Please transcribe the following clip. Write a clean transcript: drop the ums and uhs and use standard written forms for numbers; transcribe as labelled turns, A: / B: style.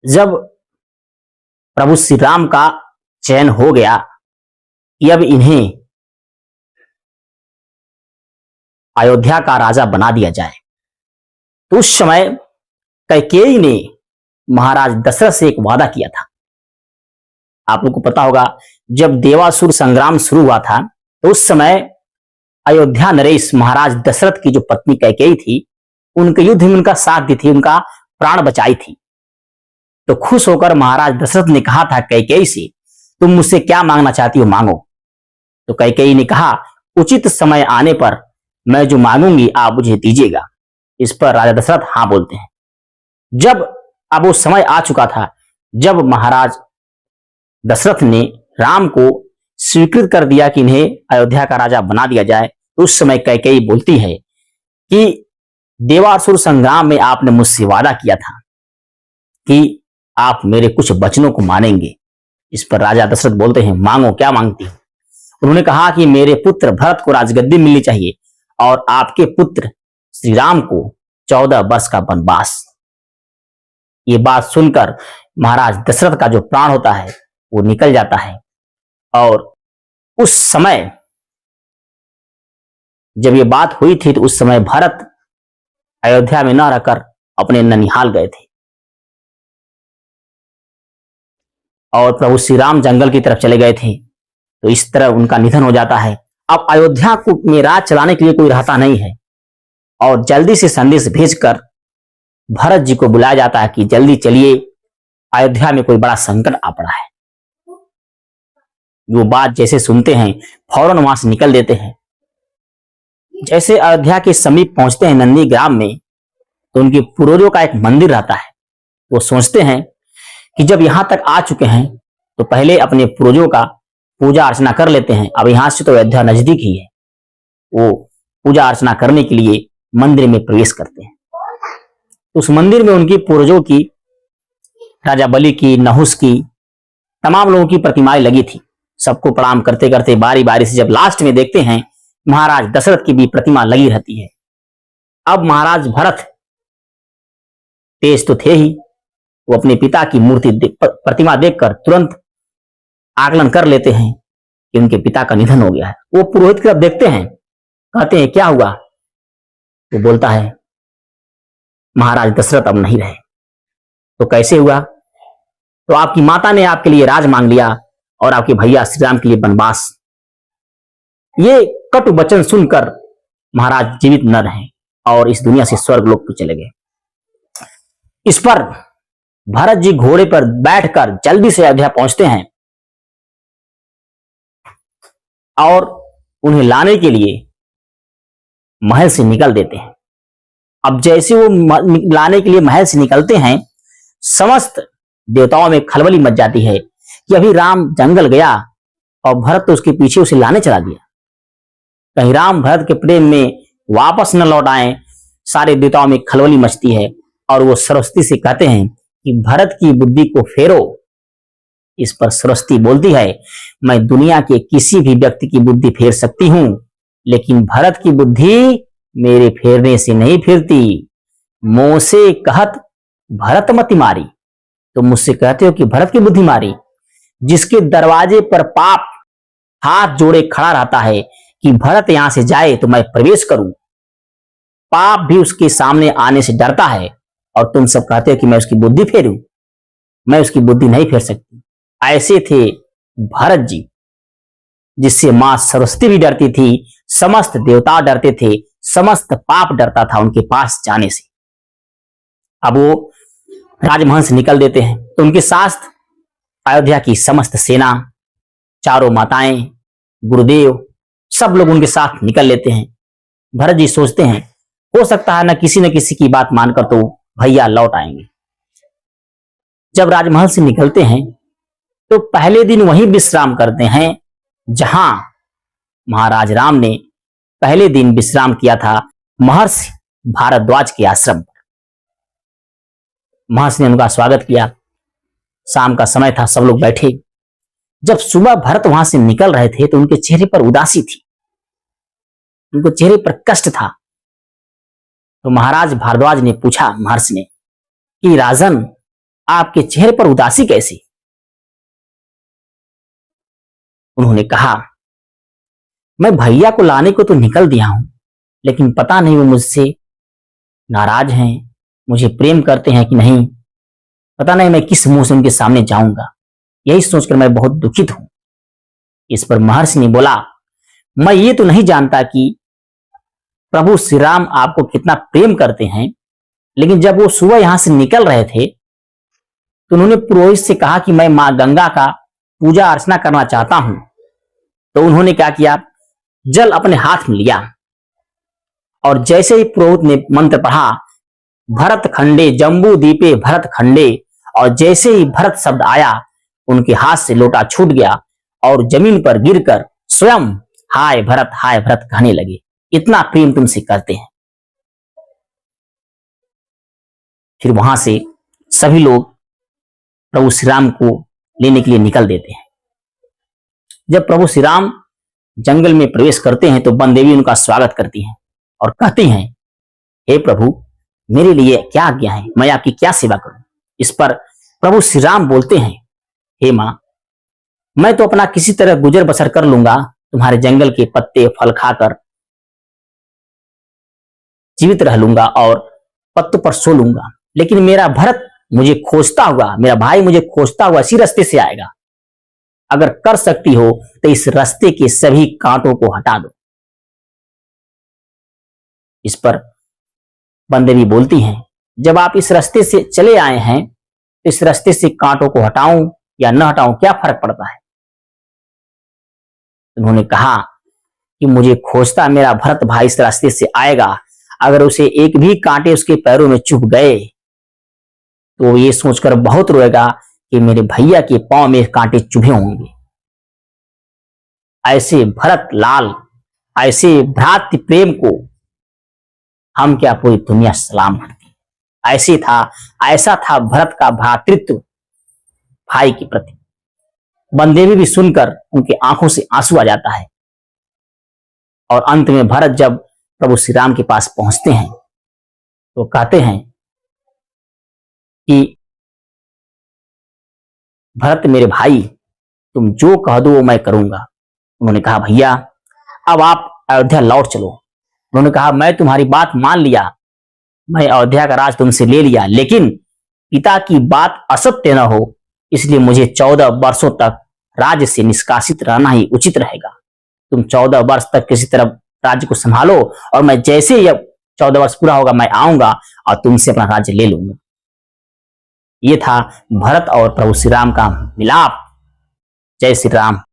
A: जब प्रभु श्री राम का चयन हो गया कि अब इन्हें अयोध्या का राजा बना दिया जाए, तो उस समय कैकेयी ने महाराज दशरथ से एक वादा किया था। आप लोगों को पता होगा, जब देवासुर संग्राम शुरू हुआ था तो उस समय अयोध्या नरेश महाराज दशरथ की जो पत्नी कैकेयी थी, उनके युद्ध में उनका साथ दी थी, उनका प्राण बचाई थी। तो खुश होकर महाराज दशरथ ने कहा था कैकेयी से, तुम मुझसे क्या मांगना चाहती हो मांगो। तो कैकेयी ने कहा, उचित समय आने पर मैं जो मांगूंगी आप मुझे दीजिएगा। इस पर राजा दशरथ हाँ बोलते हैं। जब अब वो समय आ चुका था, जब महाराज दशरथ ने राम को स्वीकृत कर दिया कि इन्हें अयोध्या का राजा बना दिया जाए, तो उस समय कैकेयी बोलती है कि देवासुर संग्राम में आपने मुझसे वादा किया था कि आप मेरे कुछ वचनों को मानेंगे। इस पर राजा दशरथ बोलते हैं, मांगो, क्या मांगती हो। उन्होंने कहा कि मेरे पुत्र भरत को राजगद्दी मिलनी चाहिए और आपके पुत्र श्री राम को 14 वर्ष का वनवास। ये बात सुनकर महाराज दशरथ का जो प्राण होता है वो निकल जाता है। और उस समय जब ये बात हुई थी तो उस समय भरत अयोध्या में न रहकर अपने ननिहाल गए थे और प्रभु श्री राम जंगल की तरफ चले गए थे। तो इस तरह उनका निधन हो जाता है। अब अयोध्या को में राज चलाने के लिए कोई रहता नहीं है और जल्दी से संदेश भेजकर भरत जी को बुलाया जाता है कि जल्दी चलिए, अयोध्या में कोई बड़ा संकट आ पड़ा है। वो बात जैसे सुनते हैं फौरन वहां से निकल देते हैं। जैसे अयोध्या के समीप पहुंचते हैं नंदी ग्राम में, तो उनके पूर्वजों का एक मंदिर रहता है। वो सोचते हैं कि जब यहां तक आ चुके हैं तो पहले अपने पूर्वजों का पूजा अर्चना कर लेते हैं। अब यहां से तो अयोध्या नजदीक ही है। वो पूजा अर्चना करने के लिए मंदिर में प्रवेश करते हैं। उस मंदिर में उनकी पूर्वजों की, राजा बलि की, नहुस की, तमाम लोगों की प्रतिमाएं लगी थी। सबको प्रणाम करते करते बारी बारी से जब लास्ट में देखते हैं महाराज दशरथ की भी प्रतिमा लगी रहती है। अब महाराज भरत तेज तो थे ही, वो अपने पिता की प्रतिमा देखकर तुरंत आकलन कर लेते हैं कि उनके पिता का निधन हो गया है। वो पुरोहित की तरफ देखते हैं, कहते हैं क्या हुआ। वो बोलता है महाराज दशरथ अब नहीं रहे। तो कैसे हुआ। तो आपकी माता ने आपके लिए राज मांग लिया और आपके भैया श्री राम के लिए वनवास। ये कटु वचन सुनकर महाराज जीवित न रहे और इस दुनिया से स्वर्ग लोक पर चले गए। इस पर भरत जी घोड़े पर बैठकर जल्दी से अयोध्या पहुंचते हैं और उन्हें लाने के लिए महल से निकल देते हैं। अब जैसे वो लाने के लिए महल से निकलते हैं, समस्त देवताओं में खलबली मच जाती है कि अभी राम जंगल गया और भरत तो उसके पीछे उसे लाने चला दिया। कहीं राम भरत के प्रेम में वापस न लौट आए। सारे देवताओं में खलबली मचती है और वो सरस्वती से कहते हैं कि भरत की बुद्धि को फेरो। इस पर सरस्वती बोलती है, मैं दुनिया के किसी भी व्यक्ति की बुद्धि फेर सकती हूं, लेकिन भरत की बुद्धि मेरे फेरने से नहीं फिरती। मोह से कहत भरत मति मारी। तो मुझसे कहते हो कि भरत की बुद्धि मारी। जिसके दरवाजे पर पाप हाथ जोड़े खड़ा रहता है कि भरत यहां से जाए तो मैं प्रवेश करूं, पाप भी उसके सामने आने से डरता है और तुम सब कहते हो कि मैं उसकी बुद्धि फेरूं। मैं उसकी बुद्धि नहीं फेर सकती। ऐसे थे भरत जी, जिससे मां सरस्वती भी डरती थी, समस्त देवता डरते थे, समस्त पाप डरता था उनके पास जाने से। अब वो राजमहल से निकल देते हैं तो उनके साथ अयोध्या की समस्त सेना, चारों माताएं, गुरुदेव, सब लोग उनके साथ निकल लेते हैं। भरत जी सोचते हैं हो सकता है न किसी की बात मानकर तो भैया लौट आएंगे। जब राजमहल से निकलते हैं तो पहले दिन वहीं विश्राम करते हैं जहां महाराज राम ने पहले दिन विश्राम किया था, महर्षि भारद्वाज के आश्रम पर। महर्षि ने उनका स्वागत किया। शाम का समय था, सब लोग बैठे। जब सुबह भरत वहां से निकल रहे थे तो उनके चेहरे पर उदासी थी, उनके चेहरे पर कष्ट था। तो महाराज भारद्वाज ने पूछा महर्षि ने कि राजन, आपके चेहरे पर उदासी कैसी? उन्होंने कहा, मैं भैया को लाने को तो निकल दिया हूं, लेकिन पता नहीं वो मुझसे नाराज हैं, मुझे प्रेम करते हैं कि नहीं। पता नहीं मैं किस मुंह से उनके सामने जाऊंगा। यही सोचकर मैं बहुत दुखित हूं। इस पर महर्षि ने बोला, मैं ये तो नहीं जानता कि प्रभु श्री राम आपको कितना प्रेम करते हैं, लेकिन जब वो सुबह यहां से निकल रहे थे तो उन्होंने पुरोहित से कहा कि मैं मां गंगा का पूजा अर्चना करना चाहता हूं। तो उन्होंने क्या किया, जल अपने हाथ में लिया और जैसे ही पुरोहित ने मंत्र पढ़ा, भरत खंडे जम्बू दीपे भरत खंडे, और जैसे ही भरत शब्द आया उनके हाथ से लोटा छूट गया और जमीन पर गिरकर स्वयं हाय भरत कहने लगे, इतना प्रेम तुमसे करते हैं। फिर वहां से सभी लोग प्रभु श्री राम को लेने के लिए निकल देते हैं। जब प्रभु श्री राम जंगल में प्रवेश करते हैं तो वन देवी उनका स्वागत करती हैं और कहती हैं, हे प्रभु, मेरे लिए क्या आज्ञा है, मैं आपकी क्या सेवा करूं? इस पर प्रभु श्री राम बोलते हैं, हे मां, मैं तो अपना किसी तरह गुजर बसर कर लूंगा, तुम्हारे जंगल के पत्ते फल खाकर जीवित रह लूंगा और पत्तों पर सो लूंगा, लेकिन मेरा भरत मुझे खोजता हुआ, मेरा भाई मुझे खोजता हुआ इसी रास्ते से आएगा। अगर कर सकती हो तो इस रास्ते के सभी कांटों को हटा दो। इस पर बंदेवी बोलती हैं, जब आप इस रास्ते से चले आए हैं तो इस रास्ते से कांटों को हटाऊं या न हटाऊं, क्या फर्क पड़ता है? उन्होंने कहा कि मुझे खोजता मेरा भरत भाई इस रास्ते से आएगा, अगर उसे एक भी कांटे उसके पैरों में चुभ गए तो ये सोचकर बहुत रोएगा कि मेरे भैया के पांव में कांटे चुभे होंगे। ऐसे भरत लाल, ऐसे भ्रातृ प्रेम को हम क्या पूरी दुनिया सलाम करती। ऐसा था भरत का भ्रातृत्व भाई के प्रति। बंदेवी भी सुनकर उनके आंखों से आंसू आ जाता है और अंत में भरत जब प्रभु श्री राम के पास पहुंचते हैं तो कहते हैं कि भरत मेरे भाई, तुम जो कह दो वो मैं करूंगा। उन्होंने कहा, भैया अब आप अयोध्या लौट चलो। उन्होंने कहा, मैं तुम्हारी बात मान लिया, मैं अयोध्या का राज तुमसे ले लिया, लेकिन पिता की बात असत्य न हो, इसलिए मुझे 14 वर्षों तक राज्य से निष्कासित रहना ही उचित रहेगा। तुम 14 वर्ष तक किसी तरह राज्य को संभालो और मैं जैसे ही 14 वर्ष पूरा होगा मैं आऊंगा और तुमसे अपना राज्य ले लूंगा। ये था भरत और प्रभु श्री राम का मिलाप। जय श्री राम।